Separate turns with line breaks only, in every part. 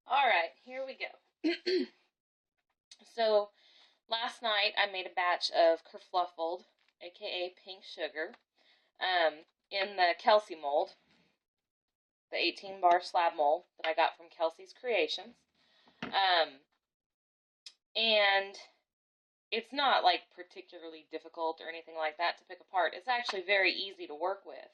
Alright, here we go. So, last night I made a batch of Kerfluffled, aka pink sugar, in the Kelsei mold, the 18-bar slab mold that I got from Kelsei's Creations. And it's not like particularly difficult or anything like that to pick apart. It's actually very easy to work with.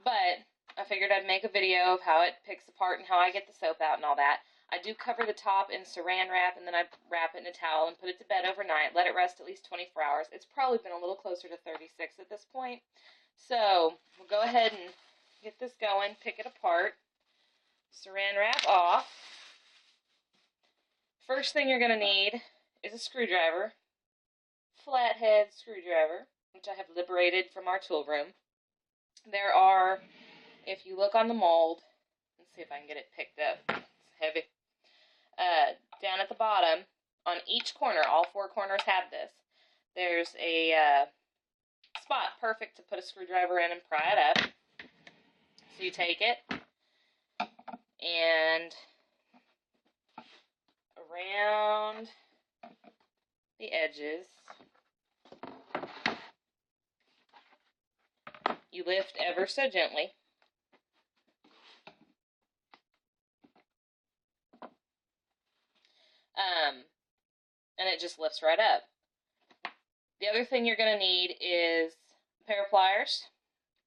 But I figured I'd make a video of how it picks apart and how I get the soap out and all that. I do cover the top in saran wrap, and then I wrap it in a towel and put it to bed overnight, let it rest at least 24 hours. It's probably been a little closer to 36 at this point. So we'll go ahead and get this going, pick it apart, saran wrap off. First thing you're going to need is a screwdriver, flathead screwdriver, which I have liberated from our tool room. There are, if you look on the mold, let's see if I can get it picked up, it's heavy, down at the bottom, on each corner, all four corners have this, there's a spot perfect to put a screwdriver in and pry it up. So you take it, and around the edges, you lift ever so gently. And it just lifts right up. The other thing you're going to need is a pair of pliers.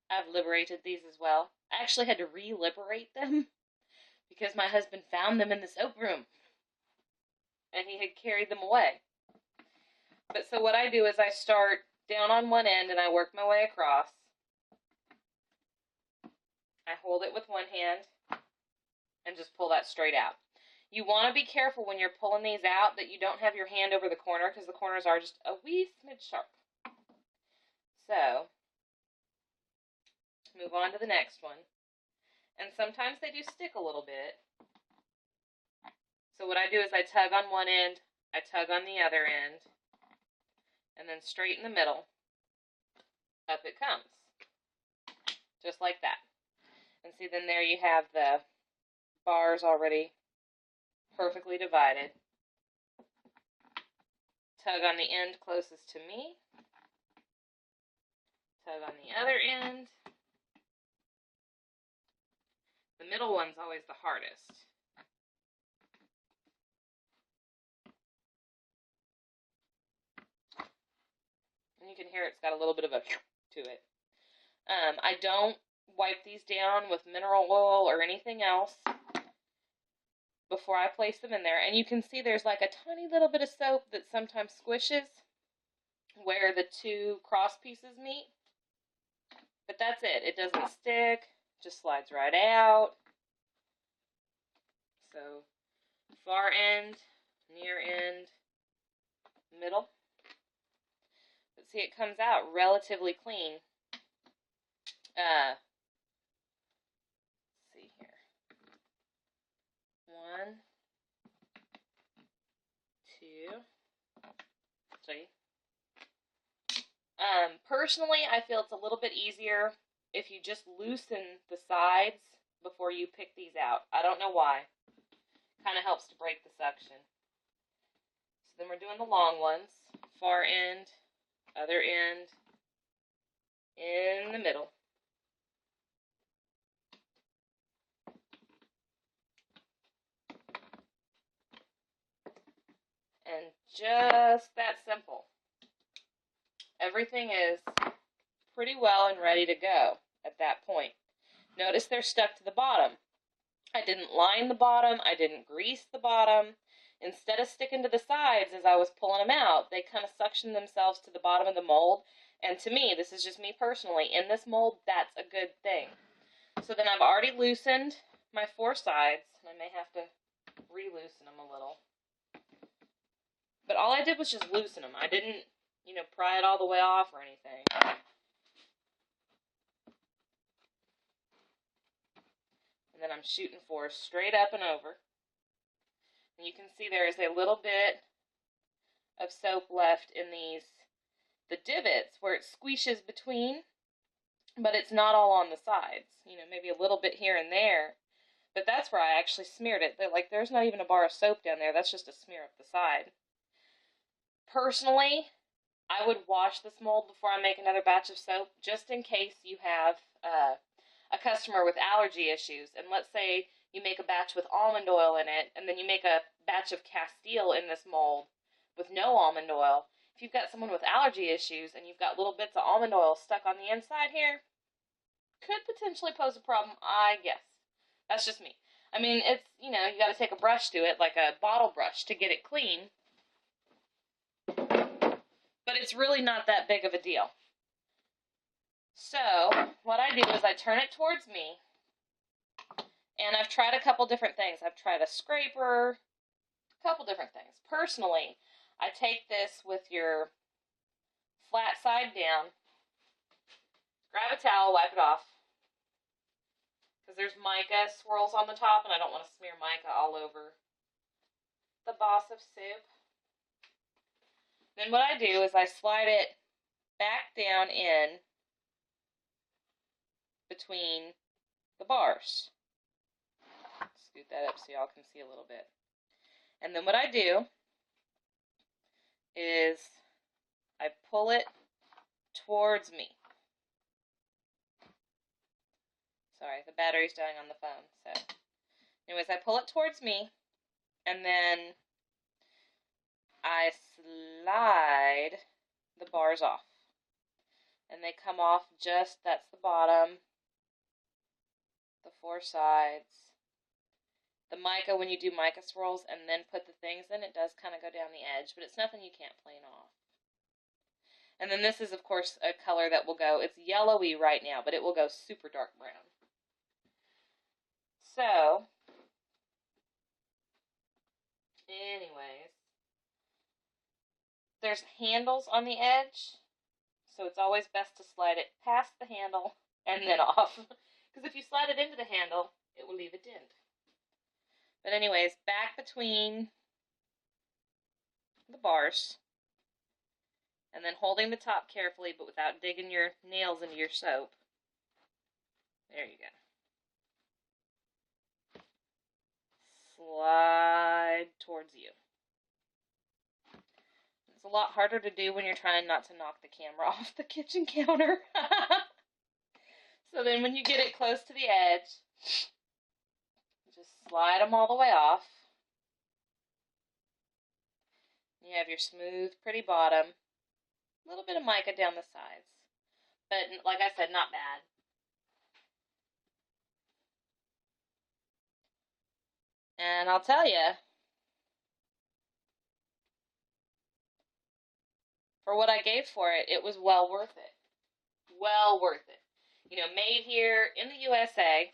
I've liberated these as well. I actually had to re-liberate them because my husband found them in the soap room and he had carried them away. But so what I do is I start down on one end and I work my way across. I hold it with one hand and just pull that straight out. You want to be careful when you're pulling these out that you don't have your hand over the corner, because the corners are just a wee smidge sharp. So, move on to the next one. And sometimes they do stick a little bit. So what I do is I tug on one end, I tug on the other end, and then straight in the middle, up it comes. Just like that. And see, then there you have the bars already perfectly divided. Tug on the end closest to me. Tug on the other end. The middle one's always the hardest. And you can hear it's got a little bit of a to it. I don't wipe these down with mineral oil or anything else before I place them in there. And you can see there's like a tiny little bit of soap that sometimes squishes where the two cross pieces meet. But that's it. It doesn't stick. Just slides right out. So far end, near end, middle. But see, it comes out relatively clean. Let's see here. 1, 2, 3. Personally, I feel it's a little bit easier if you just loosen the sides before you pick these out. I don't know why. Kind of helps to break the suction. So then we're doing the long ones. Far end, other end, in the middle. And just that simple. Everything is pretty well and ready to go at that point. Notice they're stuck to the bottom. I didn't line the bottom. I didn't grease the bottom. Instead of sticking to the sides as I was pulling them out, they kind of suctioned themselves to the bottom of the mold. And to me, this is just me personally, in this mold, that's a good thing. So then I've already loosened my 4 sides. And I may have to re-loosen them a little. But all I did was just loosen them. I didn't, pry it all the way off or anything. And then I'm shooting for straight up and over. And you can see there is a little bit of soap left in the divots where it squeezes between, but it's not all on the sides. Maybe a little bit here and there. But that's where I actually smeared it. Like, there's not even a bar of soap down there. That's just a smear up the side. Personally, I would wash this mold before I make another batch of soap, just in case you have a customer with allergy issues. And let's say you make a batch with almond oil in it, and then you make a batch of Castile in this mold with no almond oil. If you've got someone with allergy issues and you've got little bits of almond oil stuck on the inside here, could potentially pose a problem, I guess. That's just me. I mean, it's, you know, you got to take a brush to it, like a bottle brush, to get it clean. But it's really not that big of a deal. So, what I do is I turn it towards me, and I've tried a couple different things. I've tried a scraper, a couple different things. Personally, I take this with your flat side down, grab a towel, wipe it off, because there's mica swirls on the top, and I don't want to smear mica all over the boss of soup. Then what I do is I slide it back down in between the bars. Scoot that up so y'all can see a little bit. And then what I do is I pull it towards me. Sorry, the battery's dying on the phone. So, anyways, I pull it towards me, and then I slide the bars off. And they come off just, that's the bottom, the four sides. The mica, when you do mica swirls and then put the things in, it does kind of go down the edge, but it's nothing you can't plane off. And then this is, of course, a color that will go, it's yellowy right now, but it will go super dark brown. So, anyways, there's handles on the edge, so it's always best to slide it past the handle and then off. Because if you slide it into the handle, it will leave a dent. But anyways, back between the bars, and then holding the top carefully, but without digging your nails into your soap. There you go. Slide towards you. It's a lot harder to do when you're trying not to knock the camera off the kitchen counter. So then when you get it close to the edge, just slide them all the way off. You have your smooth, pretty bottom. A little bit of mica down the sides. But like I said, not bad. And I'll tell you, for what I gave for it, it was well worth it. Well worth it. You know, made here in the USA,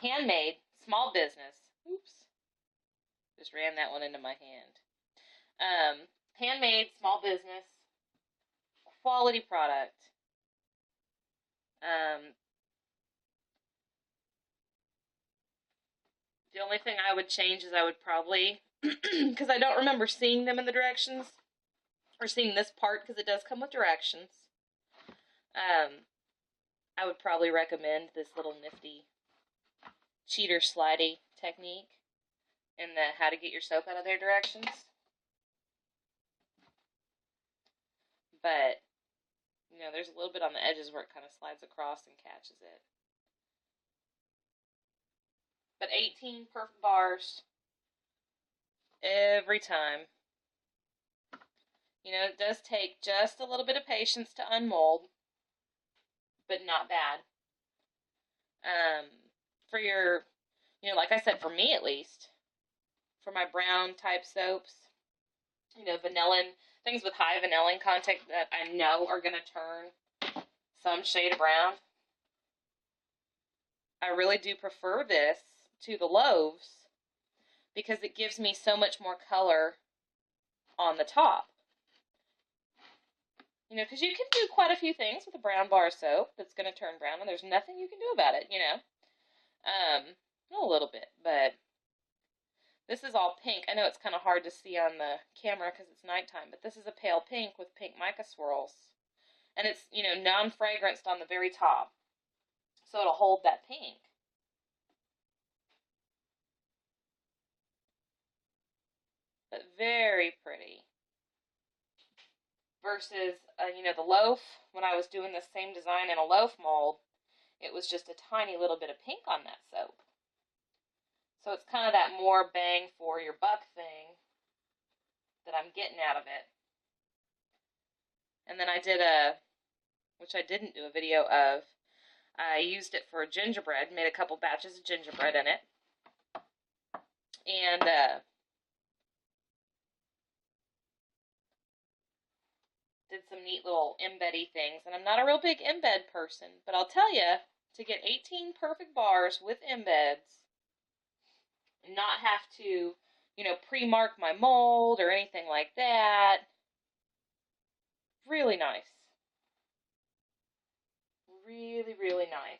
handmade, small business. Oops. Just ran that one into my hand. Handmade, small business, quality product. The only thing I would change is I would probably, because I don't remember seeing them in the directions, or seeing this part, because it does come with directions. I would probably recommend this little nifty cheater slidey technique in the how to get your soap out of their directions. But, you know, there's a little bit on the edges where it kind of slides across and catches it. But 18 perfect bars every time. You know, it does take just a little bit of patience to unmold, but not bad. For your, you know, like I said, for me at least, for my brown type soaps, you know, vanillin, things with high vanillin content that I know are going to turn some shade of brown, I really do prefer this to the loaves because it gives me so much more color on the top. You know, because you can do quite a few things with a brown bar soap that's going to turn brown, and there's nothing you can do about it, you know. A little bit, but this is all pink. I know it's kind of hard to see on the camera because it's nighttime, but this is a pale pink with pink mica swirls. And it's, you know, non-fragranced on the very top. So it'll hold that pink. but very pretty. Versus, you know, the loaf, when I was doing the same design in a loaf mold, it was just a tiny little bit of pink on that soap. So it's kind of that more bang for your buck thing that I'm getting out of it. And then I did which I didn't do a video of, I used it for gingerbread, made a couple batches of gingerbread in it. And did some neat little embeddy things. And I'm not a real big embed person, but I'll tell you, to get 18 perfect bars with embeds and not have to, you know, pre-mark my mold or anything like that, really nice. Really, really nice.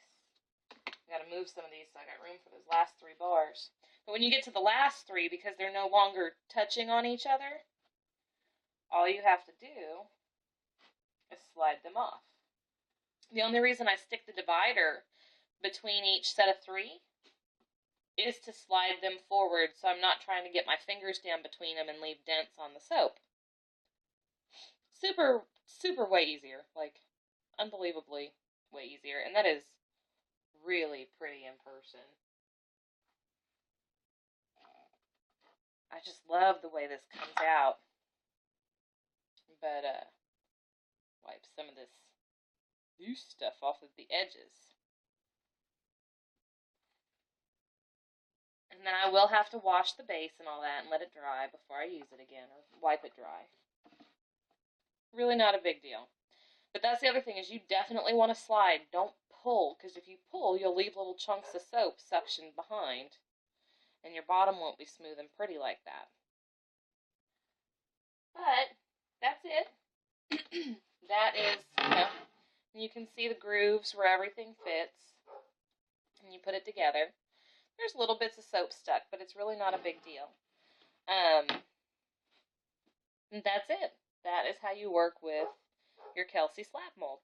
I gotta move some of these so I got room for those last 3 bars. But when you get to the last 3, because they're no longer touching on each other, all you have to do is slide them off. The only reason I stick the divider between each set of 3 is to slide them forward, so I'm not trying to get my fingers down between them and leave dents on the soap. Super, super way easier. Like, unbelievably way easier. And that is really pretty in person. I just love the way this comes out. But, wipe some of this loose stuff off of the edges. And then I will have to wash the base and all that and let it dry before I use it again, or wipe it dry. Really not a big deal. But that's the other thing, is you definitely want to slide. Don't pull, because if you pull, you'll leave little chunks of soap suctioned behind. And your bottom won't be smooth and pretty like that. But that's it. That is, you know, you can see the grooves where everything fits. And you put it together. There's little bits of soap stuck, but it's really not a big deal. And that's it. That is how you work with your Kelsei slab mold.